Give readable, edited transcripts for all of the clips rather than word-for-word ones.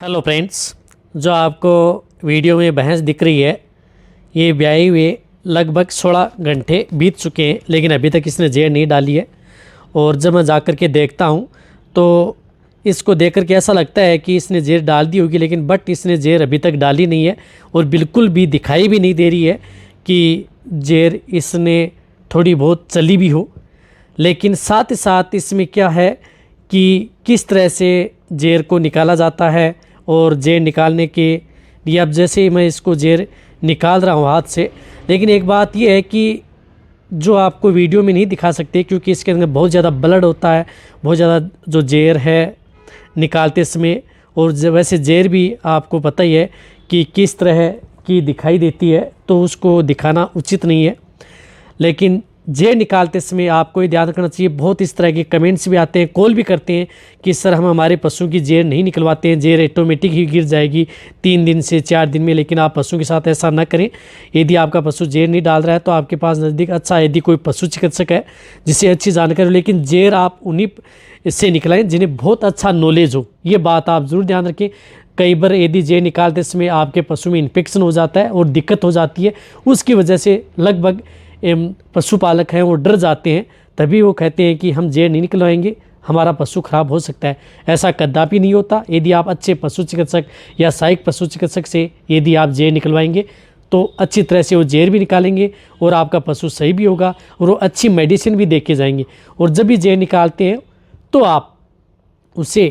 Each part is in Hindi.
हेलो फ्रेंड्स, जो आपको वीडियो में भैंस दिख रही है ये ब्याई हुए लगभग 16 घंटे बीत चुके हैं, लेकिन अभी तक इसने जेर नहीं डाली है। और जब मैं जाकर के देखता हूँ तो इसको देख कर के ऐसा लगता है कि इसने जेर डाल दी होगी, लेकिन बट इसने जेर अभी तक डाली नहीं है और बिल्कुल भी दिखाई भी नहीं दे रही है कि जेर इसने थोड़ी बहुत चली भी हो। लेकिन साथ ही साथ इसमें क्या है कि किस तरह से जेर को निकाला जाता है और जेर निकालने के लिए अब जैसे ही मैं इसको जेर निकाल रहा हूँ हाथ से, लेकिन एक बात यह है कि जो आपको वीडियो में नहीं दिखा सकते क्योंकि इसके अंदर बहुत ज़्यादा ब्लड होता है, बहुत ज़्यादा जो जेर है निकालते समय। और वैसे जेर भी आपको पता ही है कि किस तरह की दिखाई देती है, तो उसको दिखाना उचित नहीं है। लेकिन जेर निकालते समय आपको ये ध्यान रखना चाहिए। बहुत इस तरह के कमेंट्स भी आते हैं, कॉल भी करते हैं कि सर हम हमारे पशु की जेर नहीं निकलवाते हैं, जेर ऑटोमेटिक ही गिर जाएगी 3 दिन से 4 दिन में। लेकिन आप पशु के साथ ऐसा ना करें। यदि आपका पशु जेर नहीं डाल रहा है तो आपके पास नज़दीक यदि कोई पशु चिकित्सक है जिसे अच्छी जानकारी हो, लेकिन जेर आप उन्हीं से निकलाएं जिन्हें बहुत अच्छा नॉलेज हो। ये बात आप ज़रूर ध्यान रखें। कई बार यदि जेर निकालते समय आपके पशु में इन्फेक्शन हो जाता है और दिक्कत हो जाती है, उसकी वजह से लगभग पशुपालक हैं वो डर जाते हैं, तभी वो कहते हैं कि हम जेर नहीं निकलवाएंगे, हमारा पशु खराब हो सकता है। ऐसा कदापि नहीं होता। यदि आप अच्छे पशु चिकित्सक या सहायक पशु चिकित्सक से यदि आप जेर निकलवाएंगे तो अच्छी तरह से वो जेर भी निकालेंगे और आपका पशु सही भी होगा और वो अच्छी मेडिसिन भी दे के जाएंगे। और जब भी जेर निकालते हैं तो आप उसे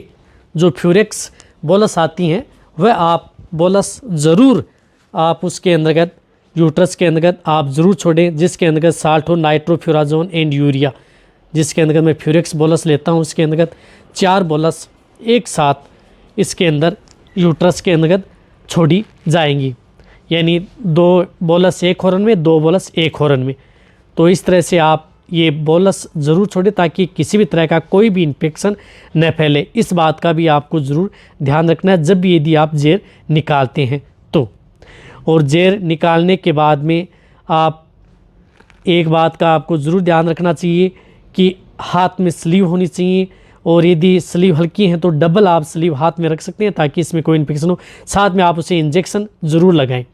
जो फ्यूरेक्स बोलस आती हैं वह आप बोलस ज़रूर आप उसके अंतर्गत यूट्रस के अंतर्गत आप ज़रूर छोड़ें, जिसके अंतर्गत साल्ट हो, नाइट्रोफ्यूराजोन एंड यूरिया, जिसके अंतर्गत मैं फ्यूरेक्स बोलस लेता हूँ। उसके अंतर्गत 4 बोलस एक साथ इसके अंदर यूट्रस के अंतर्गत छोड़ी जाएंगी, यानी 2 बोलस एक हॉर्न में, 2 बोलस एक हॉर्न में। तो इस तरह से आप ये बोलस ज़रूर छोड़ें ताकि किसी भी तरह का कोई भी इन्फेक्शन न फैले। इस बात का भी आपको ज़रूर ध्यान रखना है जब भी यदि आप जेर निकालते हैं तो। और जेर निकालने के बाद में आप एक बात का आपको ज़रूर ध्यान रखना चाहिए कि हाथ में स्लीव होनी चाहिए, और यदि स्लीव हल्की हैं तो डबल आप स्लीव हाथ में रख सकते हैं ताकि इसमें कोई इन्फेक्शन हो। साथ में आप उसे इंजेक्शन ज़रूर लगाएं।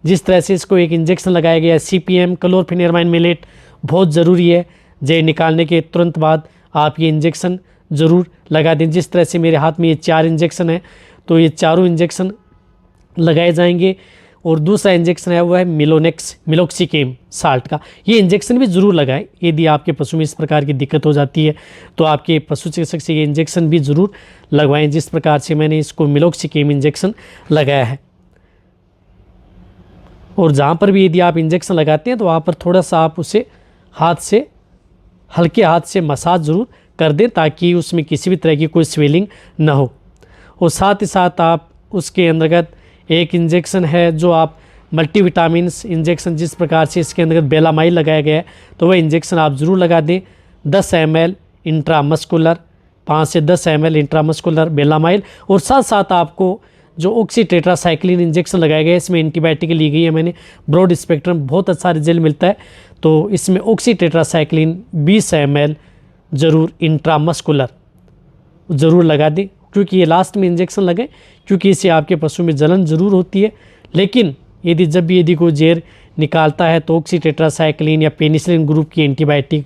जिस तरह से इसको एक इंजेक्शन लगाया गया है CPM क्लोरफेनिरमाइन मेलेट, बहुत ज़रूरी है। जेर निकालने के तुरंत बाद आप ये इंजेक्शन ज़रूर लगा दें। जिस तरह से मेरे हाथ में ये 4 इंजेक्शन है तो ये चारों इंजेक्शन लगाए जाएंगे। और दूसरा इंजेक्शन है वो है मिलोक्सिकेम साल्ट का, ये इंजेक्शन भी ज़रूर लगाएं। यदि आपके पशु में इस प्रकार की दिक्कत हो जाती है तो आपके पशु चिकित्सक से ये इंजेक्शन भी ज़रूर लगवाएं, जिस प्रकार से मैंने इसको मिलोक्सिकेम इंजेक्शन लगाया है। और जहाँ पर भी यदि आप इंजेक्शन लगाते हैं तो वहाँ पर थोड़ा सा आप उसे हल्के हाथ से मसाज ज़रूर कर दें ताकि उसमें किसी भी तरह की कोई स्वेलिंग ना हो। और साथ ही साथ आप उसके अंतर्गत एक इंजेक्शन है जो आप मल्टीविटामिन्स इंजेक्शन, जिस प्रकार से इसके अंदर बेलामाइल लगाया गया है तो वह इंजेक्शन आप ज़रूर लगा दें। 10 ml इंट्रामस्कुलर, 5 से 10 ml इंट्रामस्कुलर बेलामाइल। और साथ साथ आपको जो ऑक्सीटेट्रासाइक्लिन इंजेक्शन लगाया गया है, इसमें एंटीबायोटिक ली गई है मैंने, ब्रॉड स्पेक्ट्रम, बहुत अच्छा रिजल्ट मिलता है। तो इसमें ऑक्सीटेट्रासाइक्लिन 20 ml ज़रूर इंट्रामस्कुलर ज़रूर लगा दें, क्योंकि ये लास्ट में इंजेक्शन लगे, क्योंकि इससे आपके पशु में जलन ज़रूर होती है। लेकिन यदि कोई जेर निकालता है तो ऑक्सीटेट्रासाइक्लिन या पेनिसिलिन ग्रुप की एंटीबायोटिक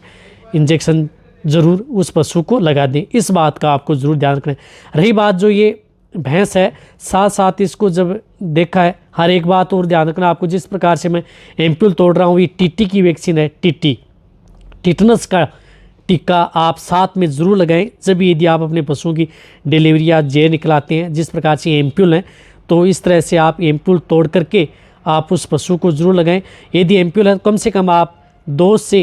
इंजेक्शन ज़रूर उस पशु को लगा दें। इस बात का आपको ज़रूर ध्यान रखना है। रही बात जो ये भैंस है, साथ साथ इसको जब देखा है, हर एक बात और ध्यान रखना आपको। जिस प्रकार से मैं एम्प्यूल तोड़ रहा हूँ, ये TT की वैक्सीन है, टिटनस का टीका आप साथ में ज़रूर लगाएं जब यदि आप अपने पशुओं की डिलीवरी या जेर निकलाते हैं। जिस प्रकार से एम्प्यूल हैं तो इस तरह से आप एम्प्यूल तोड़ करके आप उस पशु को ज़रूर लगाएं। यदि एम्प्यूल है कम से कम आप 2 से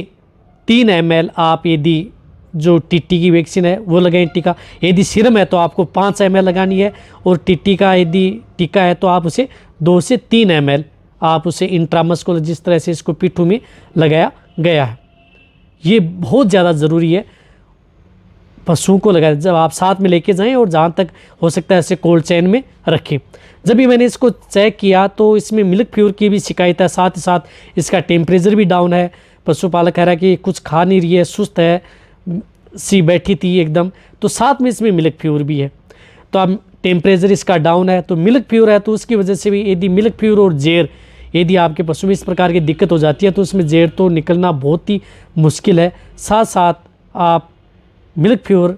3 ml आप यदि जो TT की वैक्सीन है वो लगाएं टीका। यदि सीरम है तो आपको 5 ml लगानी है, और TT का यदि टीका है तो आप उसे 2 से 3 ml आप उसे इंट्रामस्कुलर, जिस तरह से इसको पिट्ठू में लगाया गया है, ये बहुत ज़्यादा ज़रूरी है पशुओं को लगाए जब आप साथ में लेके जाएं, और जहाँ तक हो सकता है ऐसे कोल्ड चेन में रखें। जब भी मैंने इसको चेक किया तो इसमें मिल्क फ्यूर की भी शिकायत है, साथ ही साथ इसका टेम्परेचर भी डाउन है। पशुपालक कह रहा है कि कुछ खा नहीं रही है, सुस्त है सी बैठी थी एकदम, तो साथ में इसमें मिल्क फ्यूर भी है। तो अब टेम्परेचर इसका डाउन है, तो मिल्क प्योर है, तो उसकी वजह से भी यदि मिल्क प्योर और जेर यदि आपके पशु में इस प्रकार की दिक्कत हो जाती है तो उसमें जेर तो निकलना बहुत ही मुश्किल है। साथ साथ आप मिल्क प्योर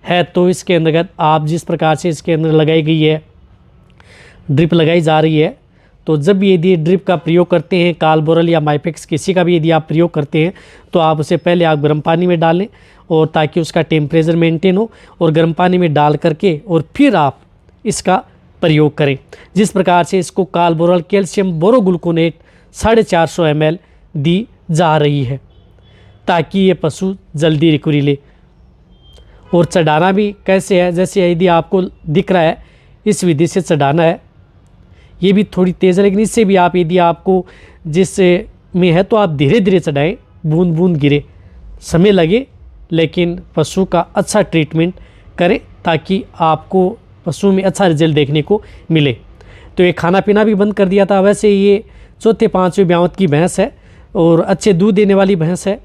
है तो इसके अंतर्गत आप जिस प्रकार से इसके अंदर लगाई गई है ड्रिप लगाई जा रही है, तो जब भी यदि ड्रिप का प्रयोग करते हैं, कालबोरल या माइपेक्स किसी का भी यदि आप प्रयोग करते हैं तो आप उसे पहले आप गर्म पानी में डालें और ताकि उसका टेम्परेचर मेंटेन हो, और गर्म पानी में डाल करके और फिर आप इसका प्रयोग करें। जिस प्रकार से इसको कालबोरल कैल्शियम बोरोग्लूकोनेट 450 ml दी जा रही है ताकि ये पशु जल्दी रिकवरी ले। और चढ़ाना भी कैसे है, जैसे यदि आपको दिख रहा है इस विधि से चढ़ाना है, ये भी थोड़ी तेज़ है, लेकिन इससे भी आप यदि आपको जिस में है तो आप धीरे धीरे चढ़ाएं, बूंद बूंद गिरे, समय लगे लेकिन पशु का अच्छा ट्रीटमेंट करें ताकि आपको पशु में अच्छा रिजल्ट देखने को मिले। तो ये खाना पीना भी बंद कर दिया था। वैसे ये चौथे पाँचवें ब्यावत की भैंस है और अच्छे दूध देने वाली भैंस है,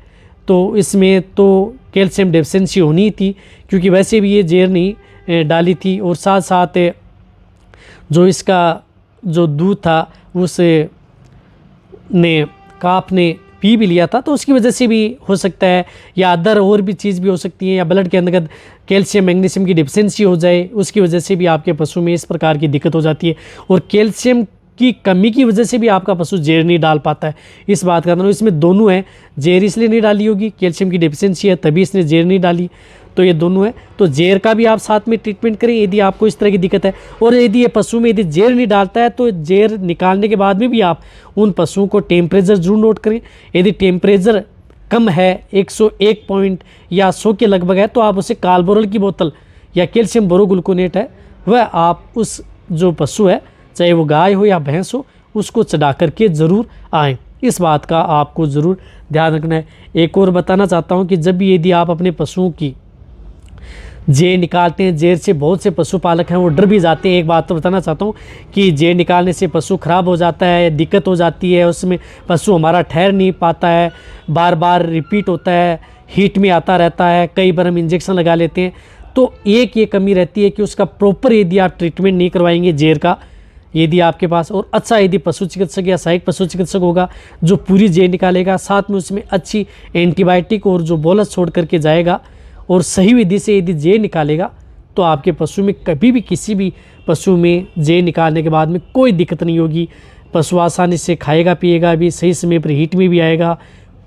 तो इसमें तो कैल्शियम डेफिशिएंसी होनी थी क्योंकि वैसे भी ये जेर नहीं डाली थी, और साथ साथ जो इसका जो दूध था उस ने काफ ने पी भी लिया था, तो उसकी वजह से भी हो सकता है, या अदर और भी चीज़ भी हो सकती है, या ब्लड के अंतर्गत कैल्शियम मैग्नीशियम की डिफिशिएंसी हो जाए, उसकी वजह से भी आपके पशु में इस प्रकार की दिक्कत हो जाती है। और कैल्शियम की कमी की वजह से भी आपका पशु जेर नहीं डाल पाता है। इस बात का मतलब इसमें दोनों है, जेर इसलिए नहीं डाली होगी, कैल्शियम की डिफिशिएंसी है तभी इसने जेर नहीं डाली, तो ये दोनों है। तो जेर का भी आप साथ में ट्रीटमेंट करें यदि आपको इस तरह की दिक्कत है। और यदि ये पशु में यदि जेर नहीं डालता है तो जेर निकालने के बाद में भी आप उन पशुओं को टेम्परेचर जरूर नोट करें। यदि टेम्परेचर कम है 101 पॉइंट या 100 के लगभग है तो आप उसे कालबोरल की बोतल या कैल्शियम बोरोग्लूकोनेट है वह आप उस जो पशु है चाहे वो गाय हो या भैंस हो उसको चढ़ा करके ज़रूर आएँ। इस बात का आपको ज़रूर ध्यान रखना है। एक और बताना चाहता हूँ कि जब भी यदि आप अपने पशुओं की जेर निकालते हैं, जेर से बहुत से पशुपालक हैं वो डर भी जाते हैं। एक बात तो बताना चाहता हूँ कि जेर निकालने से पशु खराब हो जाता है, दिक्कत हो जाती है, उसमें पशु हमारा ठहर नहीं पाता है, बार बार रिपीट होता है, हीट में आता रहता है, कई बार हम इंजेक्शन लगा लेते हैं। तो एक ये कमी रहती है कि उसका प्रॉपर यदि आप ट्रीटमेंट नहीं करवाएंगे जेर का, यदि आपके पास और अच्छा यदि पशु चिकित्सक या सहायक पशु चिकित्सक होगा जो पूरी जेर निकालेगा, साथ में उसमें अच्छी एंटीबायोटिक और जो बोलस छोड़ करके जाएगा और सही विधि से यदि जेर निकालेगा तो आपके पशु में कभी भी किसी भी पशु में जेर निकालने के बाद में कोई दिक्कत नहीं होगी। पशु आसानी से खाएगा पिएगा भी, सही समय पर हीट में भी आएगा,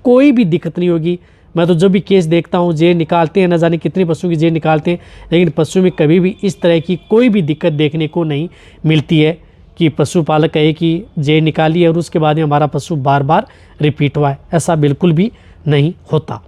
कोई भी दिक्कत नहीं होगी। मैं तो जब भी केस देखता हूँ जेर निकालते हैं, न जाने कितने पशु की जेर निकालते हैं, लेकिन पशु में कभी भी इस तरह की कोई भी दिक्कत देखने को नहीं मिलती है कि पशुपालक कहे कि जेर निकाली है और उसके बाद में हमारा पशु बार बार रिपीट हुआ है, ऐसा बिल्कुल भी नहीं होता।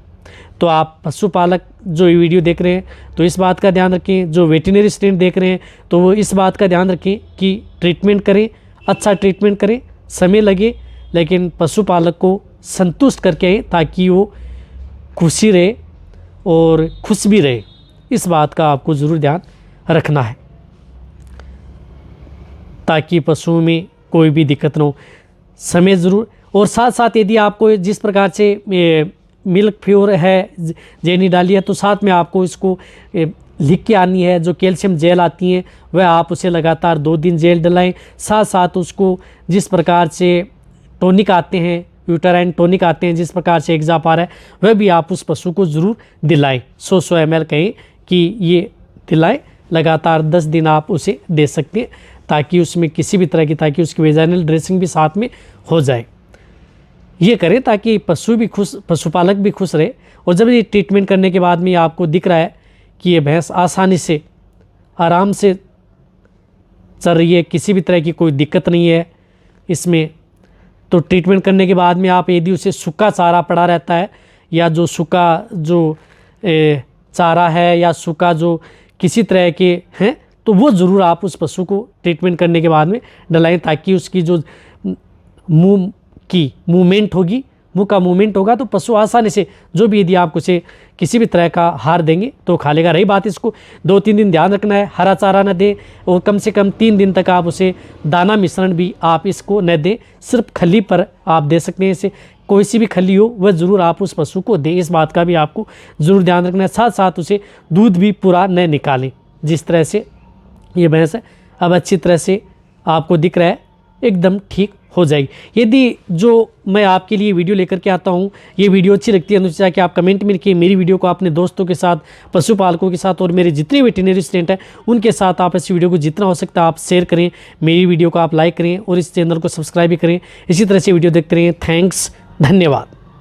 तो आप पशुपालक जो ये वीडियो देख रहे हैं तो इस बात का ध्यान रखें, जो वेटरनरी स्टूडेंट देख रहे हैं तो वो इस बात का ध्यान रखें कि ट्रीटमेंट करें, अच्छा ट्रीटमेंट करें, समय लगे लेकिन पशुपालक को संतुष्ट करके आए ताकि वो खुशी रहे और खुश भी रहे। इस बात का आपको ज़रूर ध्यान रखना है ताकि पशुओं में कोई भी दिक्कत ना हो। समय ज़रूर, और साथ साथ यदि आपको जिस प्रकार से मिल्क प्योर है जेर नहीं डाली है तो साथ में आपको इसको लिख के आनी है। जो कैल्शियम जेल आती हैं वह आप उसे लगातार 2 दिन जेल डलाएं। साथ साथ उसको जिस प्रकार से टॉनिक आते हैं, यूटेराइन टॉनिक आते हैं, जिस प्रकार से एग्जापार है वह भी आप उस पशु को ज़रूर दिलाएं। 100 ml कहें कि ये दिलाएं, लगातार 10 दिन आप उसे दे सकते हैं ताकि उसमें किसी भी तरह की, ताकि उसकी वेजाइनल ड्रेसिंग भी साथ में हो जाए। ये करें ताकि पशु भी खुश, पशुपालक भी खुश रहे। और जब ये ट्रीटमेंट करने के बाद में आपको दिख रहा है कि ये भैंस आसानी से आराम से चल रही है, किसी भी तरह की कोई दिक्कत नहीं है इसमें, तो ट्रीटमेंट करने के बाद में आप यदि उसे सूखा चारा पड़ा रहता है या जो सूखा जो चारा है या सूखा जो किसी तरह के हैं तो वो ज़रूर आप उस पशु को ट्रीटमेंट करने के बाद में डलाएं ताकि उसकी जो मुंह की मूवमेंट होगी, मुंह का मूवमेंट होगा तो पशु आसानी से जो भी यदि आप उसे किसी भी तरह का आहार देंगे तो खा लेगा। रही बात, इसको 2-3 दिन ध्यान रखना है, हरा चारा न दें और कम से कम 3 दिन तक आप उसे दाना मिश्रण भी आप इसको न दें, सिर्फ खली पर आप दे सकते हैं। इसे कोई सी भी खली हो वह ज़रूर आप उस पशु को दें, इस बात का भी आपको ज़रूर ध्यान रखना है। साथ साथ उसे दूध भी पूरा न निकालें, जिस तरह से ये भैंस है अब अच्छी तरह से आपको दिख रहा है, एकदम ठीक हो जाएगी। यदि जो मैं आपके लिए वीडियो लेकर के आता हूँ ये वीडियो अच्छी लगती है तो चाहे आप कमेंट में लिखिए, मेरी वीडियो को अपने दोस्तों के साथ, पशुपालकों के साथ और मेरे जितने वेटरनरी स्टूडेंट हैं उनके साथ आप इस वीडियो को जितना हो सकता है आप शेयर करें, मेरी वीडियो को आप लाइक करें और इस चैनल को सब्सक्राइब भी करें। इसी तरह से वीडियो देखते रहें। थैंक्स, धन्यवाद।